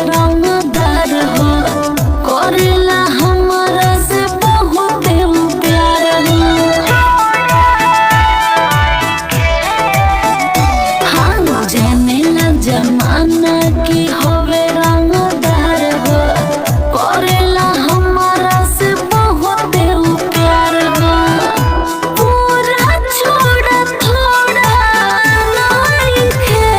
रंगदार हो, करेला हमरा से बहुत प्यार हो। हाँ जानेला जमाना की होवे रंगदार हो, करेला हमरा से बहुत प्यार हो। पूरा छोड़ा थोड़ा नइखे,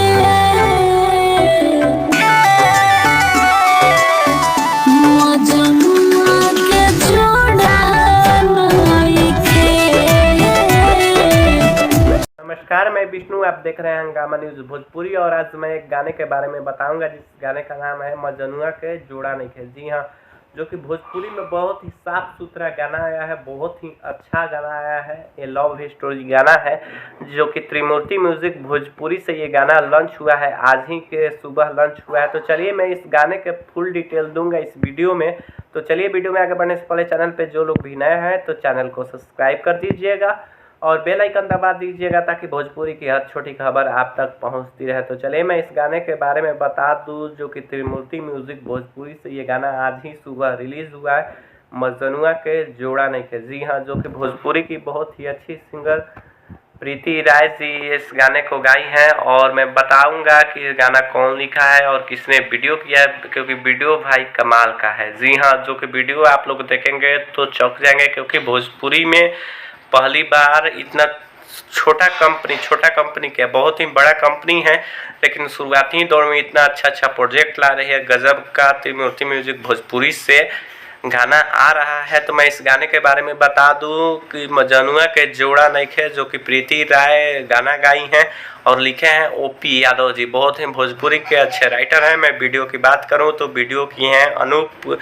मजनुआ के जोड़ा नइखे। नमस्कार, मैं विष्णु। आप देख रहे हैं हंगामा न्यूज भोजपुरी और आज मैं एक गाने के बारे में बताऊंगा जिस गाने का नाम है मजनुआ के जोड़ा नइखे। जी हाँ, जो कि भोजपुरी में बहुत ही साफ सुथरा गाना आया है, बहुत ही अच्छा गाना आया है। ये लव स्टोरी गाना है जो कि त्रिमूर्ति म्यूजिक भोजपुरी से ये गाना लॉन्च हुआ है, आज ही के सुबह लॉन्च हुआ है। तो चलिए मैं इस गाने के फुल डिटेल दूंगा इस वीडियो में। तो चलिए वीडियो में आगे बढ़ने से पहले चैनल पे जो लोग भी नए हैं तो चैनल को सब्सक्राइब कर दीजिएगा और बेल आइकन दबा दीजिएगा ताकि भोजपुरी की हर छोटी खबर आप तक पहुंचती रहे। तो चलिए मैं इस गाने के बारे में बता दूं जो कि त्रिमूर्ति म्यूजिक भोजपुरी से ये गाना आज ही सुबह रिलीज हुआ है, मजनुआ के जोड़ा नइखे। जी हाँ, जो कि भोजपुरी की बहुत ही अच्छी सिंगर प्रीति राय जी इस गाने को गाई हैं और मैं बताऊंगा कि ये गाना कौन लिखा है और किसने वीडियो किया है, क्योंकि वीडियो भाई कमाल का है। जी हाँ, जो कि वीडियो आप लोग देखेंगे तो चौंक जाएंगे, क्योंकि भोजपुरी में पहली बार इतना छोटा कंपनी क्या बहुत ही बड़ा कंपनी है, लेकिन शुरुआती दौर में इतना अच्छा प्रोजेक्ट ला रही है। गजब का त्रिमूर्ति म्यूजिक भोजपुरी से गाना आ रहा है। तो मैं इस गाने के बारे में बता दूं कि मजनुआ के जोड़ा नइखे, जो कि प्रीति राय गाना गाई हैं और लिखे हैं ओपी यादव जी, बहुत ही भोजपुरी के अच्छे राइटर हैं। मैं वीडियो की बात करूं तो वीडियो की हैं अनूप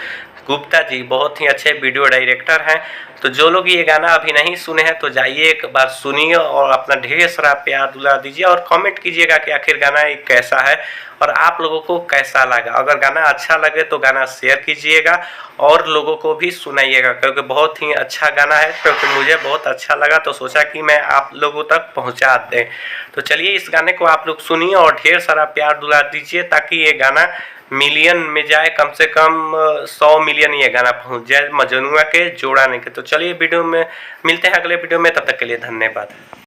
गुप्ता जी, बहुत ही अच्छे वीडियो डायरेक्टर हैं। तो जो लोग ये गाना अभी नहीं सुने हैं तो जाइए एक बार सुनिए और अपना ढेर सारा प्यार दुला दीजिए और कमेंट कीजिएगा कि आखिर गाना ये कैसा है और आप लोगों को कैसा लगा। अगर गाना अच्छा लगे तो गाना शेयर कीजिएगा और लोगों को भी सुनाइएगा, क्योंकि बहुत ही अच्छा गाना है। क्योंकि मुझे बहुत अच्छा लगा तो सोचा कि मैं आप लोगों तक पहुंचा दें। तो चलिए इस गाने को आप लोग सुनिए और ढेर सारा प्यार दुला दीजिए ताकि ये गाना मिलियन में जाए, कम से कम 100 मिलियन ये गाना पहुंच जाए मजनुआ के जोड़ा नइखे। तो चलिए वीडियो में मिलते हैं अगले वीडियो में, तब तक के लिए धन्यवाद।